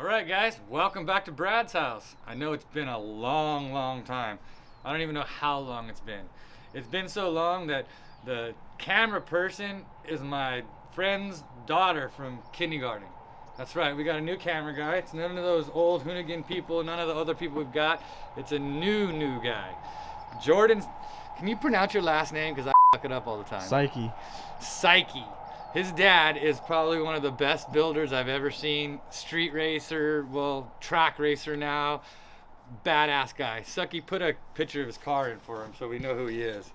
All right, guys, welcome back to Brad's house. I know it's been a long time. I don't even know how long it's been. It's been so long that the camera person is my friend's daughter from kindergarten. That's right, we got a new camera guy. It's none of those old Hoonigan people, none of the other people we've got. It's a new guy. Jordan's, can you pronounce your last name? Because I fuck it up all the time. Psyche. His dad is probably one of the best builders I've ever seen. Street racer, well, track racer now. Badass guy. Sucky put a picture of his car in for him so we know who he is.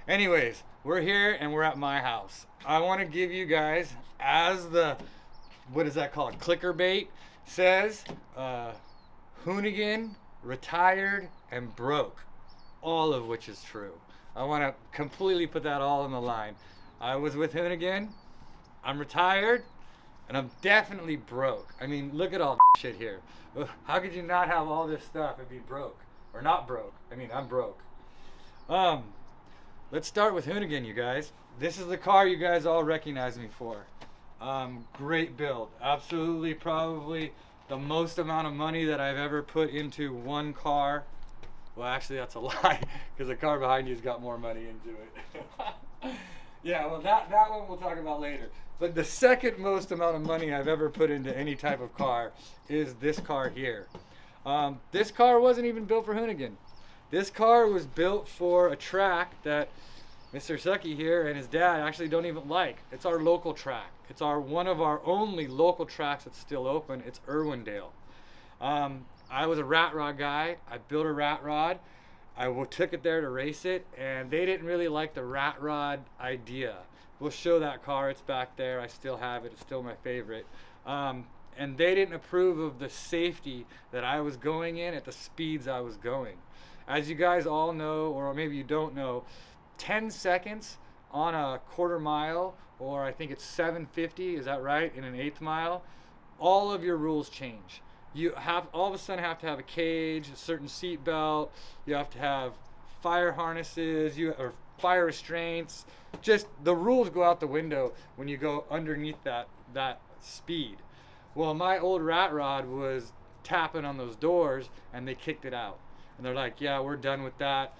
Anyways, we're here and we're at my house. I want to give you guys, as the, what is that called? Clicker bait says, Hoonigan, retired, and broke. All of which is true. I want to completely put that all on the line. I was with Hoonigan. I'm retired, and I'm definitely broke. I mean, look at all the shit here. How could you not have all this stuff and be broke? Or not broke. I mean, I'm broke. Let's start with Hoonigan, you guys. This is the car you guys all recognize me for. Great build. Absolutely, probably the most amount of money that I've ever put into one car. Well, actually, that's a lie, because the car behind you's got more money into it. Yeah, well, that one we'll talk about later. But the second most amount of money I've ever put into any type of car is this car here. This car wasn't even built for Hoonigan. This car was built for a track that Mr. Sucky here and his dad actually don't even like. It's our local track. It's one of our only local tracks that's still open. It's Irwindale. I was a rat rod guy. I built a rat rod. I took it there to race it, and they didn't really like the rat rod idea. We'll show that car. It's back there. I still have it. It's still my favorite. And they didn't approve of the safety that I was going in at the speeds I was going. As you guys all know, or maybe you don't know, 10 seconds on a quarter mile, or I think it's 750, is that right, in an eighth mile, all of your rules change. You have all of a sudden have to have a cage, a certain seat belt. You have to have fire harnesses, or fire restraints. Just the rules go out the window when you go underneath that speed. Well, my old rat rod was tapping on those doors, and they kicked it out. And they're like, "Yeah, we're done with that.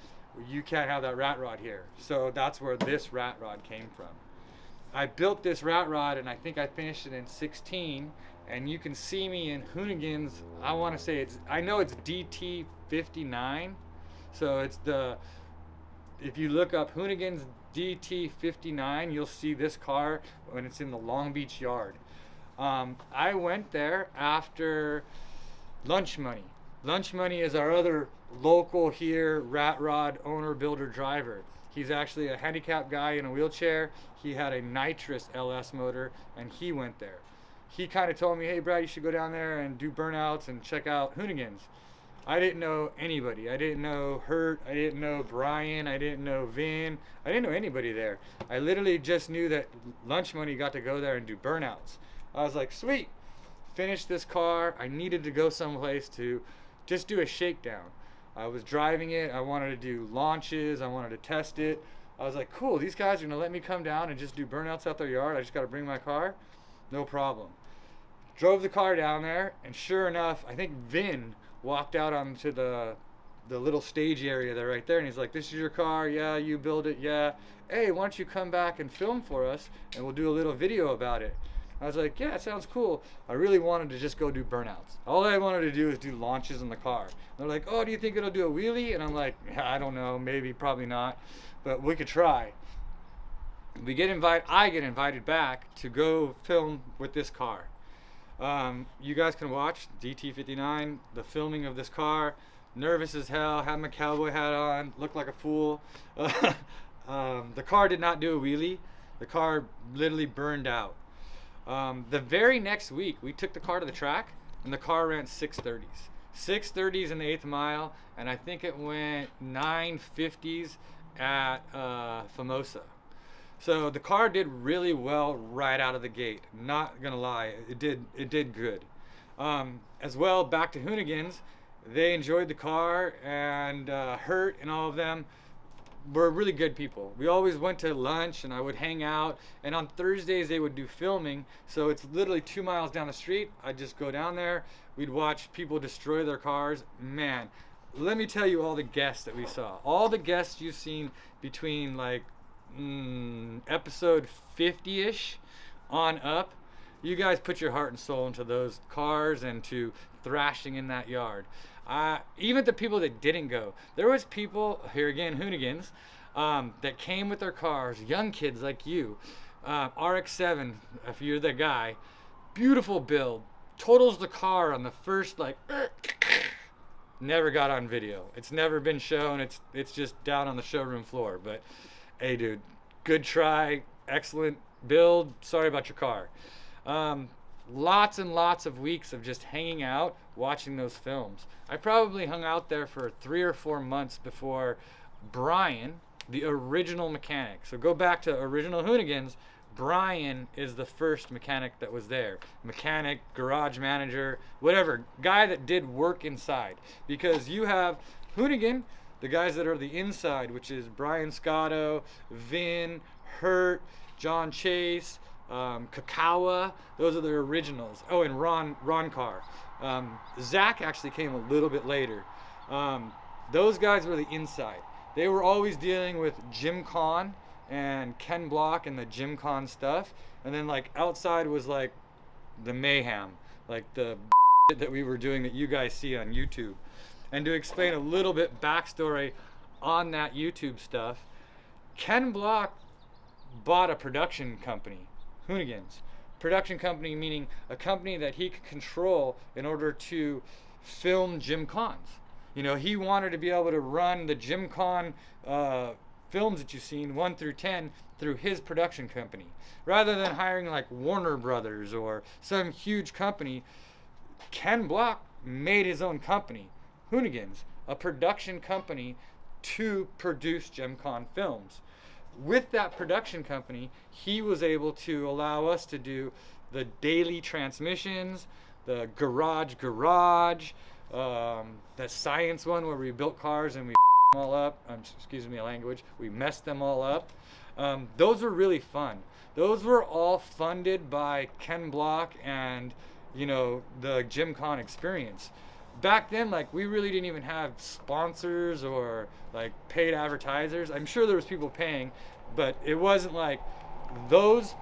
You can't have that rat rod here." So that's where this rat rod came from. I built this rat rod, and I think I finished it in 16. And you can see me in Hoonigans. I want to say I know it's DT59. So it's if you look up Hoonigans DT59, you'll see this car when it's in the Long Beach yard. I went there after Lunch Money. Lunch Money is our other local here rat rod owner, builder, driver. He's actually a handicapped guy in a wheelchair. He had a nitrous LS motor, and he went there. He kind of told me, "Hey, Brad, you should go down there and do burnouts and check out Hoonigans." I didn't know anybody. I didn't know Hurt. I didn't know Brian. I didn't know Vin. I didn't know anybody there. I literally just knew that Lunch Money got to go there and do burnouts. I was like, sweet. Finish this car. I needed to go someplace to just do a shakedown. I was driving it. I wanted to do launches. I wanted to test it. I was like, cool, these guys are going to let me come down and just do burnouts out their yard. I just got to bring my car. No problem. Drove the car down there, and sure enough, I think Vin walked out onto the little stage area there right there, and he's like, "This is your car? Yeah, you build it? Yeah. Hey, why don't you come back and film for us, and we'll do a little video about it." I was like, "Yeah, it sounds cool." I really wanted to just go do burnouts. All I wanted to do is do launches in the car. They're like, "Oh, do you think it'll do a wheelie?" And I'm like, "Yeah, I don't know, maybe, probably not, but we could try." I get invited back to go film with this car. You guys can watch DT59, the filming of this car. Nervous as hell, had my cowboy hat on, looked like a fool. The car did not do a wheelie. The car literally burned out. The very next week, we took the car to the track, and the car ran 630s. 630s in the eighth mile, and I think it went 950s at Famosa. So the car did really well right out of the gate. Not gonna lie, it did good. As well, back to Hoonigans, they enjoyed the car, and Hurt and all of them. were really good people. We always went to lunch and I would hang out, and on Thursdays they would do filming, so it's literally 2 miles down the street. I'd just go down there, we'd watch people destroy their cars. Man, let me tell you all the guests that we saw. All the guests you've seen between like episode 50-ish on up, you guys put your heart and soul into those cars and to thrashing in that yard. Even the people that didn't go, there was people, here again, Hoonigans, that came with their cars, young kids like you, RX-7, if you're the guy, beautiful build, totals the car on the first, like, never got on video. It's never been shown, it's just down on the showroom floor, but hey dude, good try, excellent build, sorry about your car. Lots and lots of weeks of just hanging out, watching those films. I probably hung out there for 3 or 4 months before Brian, the original mechanic. So go back to original Hoonigans. Brian is the first mechanic that was there. Mechanic, garage manager, whatever. Guy that did work inside. Because you have Hoonigan, the guys that are the inside, which is Brian Scotto, Vin, Hurt, John Chase, Kakawa, those are the originals. Oh, and Ron Carr. Zach actually came a little bit later. Those guys were the inside. They were always dealing with Jim Con and Ken Block and the Jim Con stuff. And then like outside was like the mayhem, like the that we were doing that you guys see on YouTube. And to explain a little bit backstory on that YouTube stuff, Ken Block bought a production company, Hoonigans. Production company meaning a company that he could control in order to film Jim Cons. You know, he wanted to be able to run the Jim Con films that you've seen 1 through 10 through his production company, rather than hiring like Warner Brothers or some huge company. Ken Block made his own company, Hoonigans, a production company to produce Jim Con films. With that production company, he was able to allow us to do the daily transmissions, the garage, that science one where we built cars and we them all up. Excuse me, language. We messed them all up. Those were really fun. Those were all funded by Ken Block and, you know, the Jim Con experience. Back then, like, we really didn't even have sponsors or like paid advertisers. I'm sure there was people paying, but it wasn't like those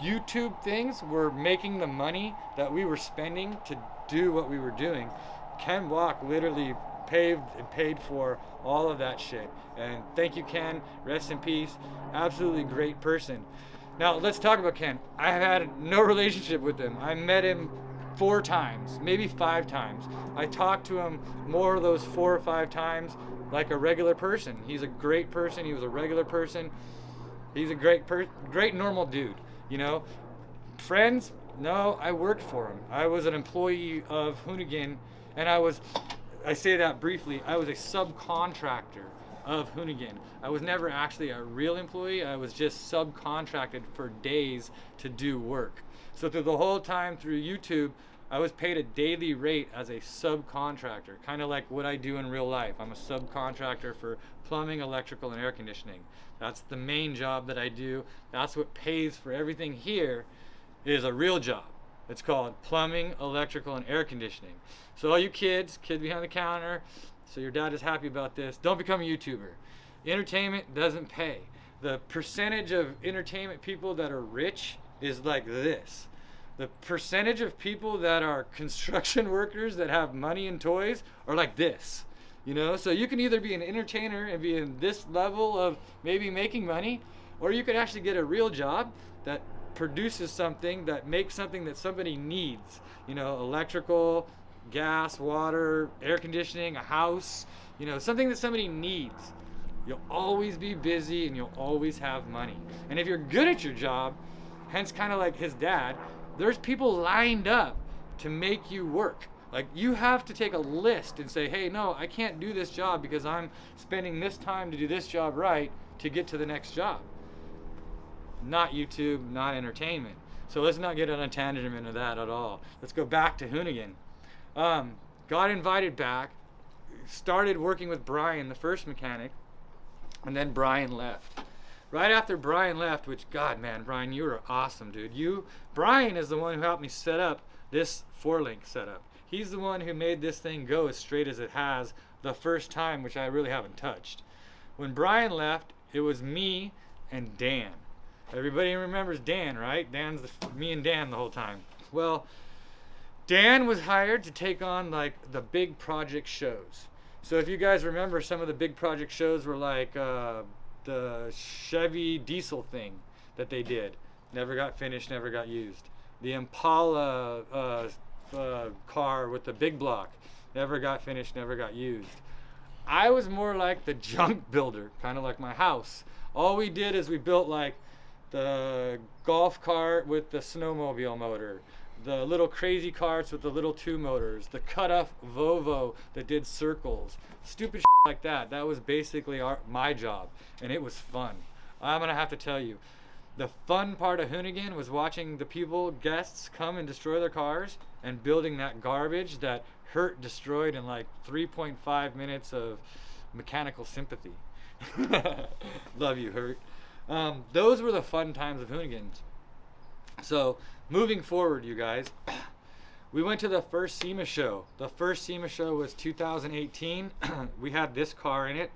YouTube things were making the money that we were spending to do what we were doing. Ken Block literally paved and paid for all of that shit. And thank you, Ken. Rest in peace. Absolutely great person. Now let's talk about Ken. I have had no relationship with him. I met him 4 times, maybe 5 times. I talked to him more of those 4 or 5 times like a regular person. He's a great person. He was a regular person. He's a great normal dude, you know. Friends? No, I worked for him. I was an employee of Hoonigan, and I say that briefly, I was a subcontractor of Hoonigan. I was never actually a real employee. I was just subcontracted for days to do work. So through the whole time through YouTube, I was paid a daily rate as a subcontractor, kind of like what I do in real life. I'm a subcontractor for plumbing, electrical, and air conditioning. That's the main job that I do. That's what pays for everything here is a real job. It's called plumbing, electrical, and air conditioning. So all you kids, kid behind the counter, so your dad is happy about this, don't become a YouTuber. Entertainment doesn't pay. The percentage of entertainment people that are rich is like this. The percentage of people that are construction workers that have money and toys are like this. You know, so you can either be an entertainer and be in this level of maybe making money, or you could actually get a real job that produces something, that makes something that somebody needs. You know, electrical, gas, water, air conditioning, a house, you know, something that somebody needs. You'll always be busy and you'll always have money. And if you're good at your job, hence kind of like his dad, there's people lined up to make you work. Like, you have to take a list and say, hey, no, I can't do this job because I'm spending this time to do this job right to get to the next job. Not YouTube, not entertainment. So let's not get on a tangent into that at all. Let's go back to Hoonigan. Got invited back, started working with Brian, the first mechanic, And then Brian left. Right after Brian left, which, God, man, Brian, you were awesome, dude. Brian is the one who helped me set up this 4-link setup. He's the one who made this thing go as straight as it has the first time, which I really haven't touched. When Brian left, it was me and Dan. Everybody remembers Dan, right? Me and Dan the whole time. Well, Dan was hired to take on like the big project shows. So if you guys remember, some of the big project shows were like the Chevy diesel thing that they did. Never got finished, never got used. The Impala car with the big block. Never got finished, never got used. I was more like the junk builder, kind of like my house. All we did is we built like the golf cart with the snowmobile motor, the little crazy carts with the little 2 motors, the cut-off Volvo that did circles, stupid shit like that. That was basically my job, and it was fun. I'm gonna have to tell you, the fun part of Hoonigan was watching the guests come and destroy their cars and building that garbage that Hurt destroyed in like 3.5 minutes of mechanical sympathy. Love you, Hurt. Those were the fun times of Hoonigans. So, moving forward, you guys, we went to the first SEMA show. The first SEMA show was 2018. We had this car in it.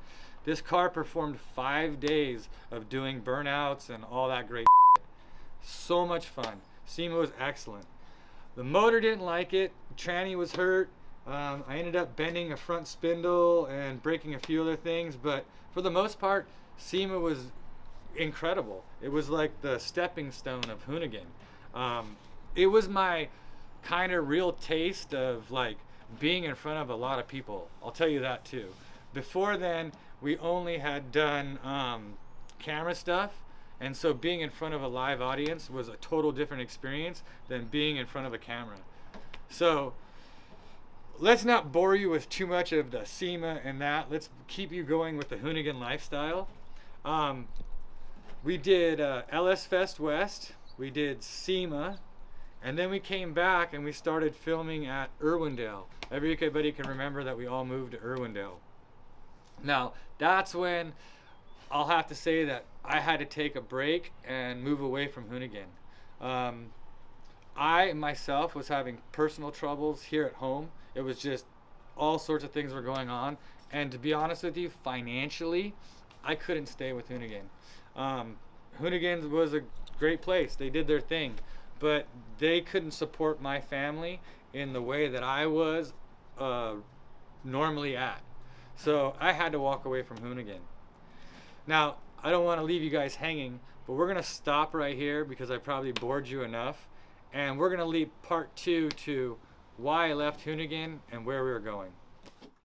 This car performed 5 days of doing burnouts and all that great shit. So much fun. SEMA was excellent. The motor didn't like it. Tranny was hurt. I ended up bending a front spindle and breaking a few other things, but for the most part, SEMA was incredible. It was like the stepping stone of Hoonigan. It was my kind of real taste of like being in front of a lot of people. I'll tell you that too. Before then, we only had done camera stuff, and so being in front of a live audience was a total different experience than being in front of a camera. So let's not bore you with too much of the SEMA and that. Let's keep you going with the Hoonigan lifestyle. We did LS Fest West, we did SEMA, and then we came back and we started filming at Irwindale. Everybody can remember that we all moved to Irwindale. Now, that's when I'll have to say that I had to take a break and move away from Hoonigan. I myself was having personal troubles here at home. It was just all sorts of things were going on. And to be honest with you, financially, I couldn't stay with Hoonigan. Hoonigans was a great place. They did their thing. But they couldn't support my family in the way that I was normally at. So I had to walk away from Hoonigan. Now, I don't want to leave you guys hanging, but we're going to stop right here because I probably bored you enough. And we're going to leave part 2 to why I left Hoonigan and where we were going.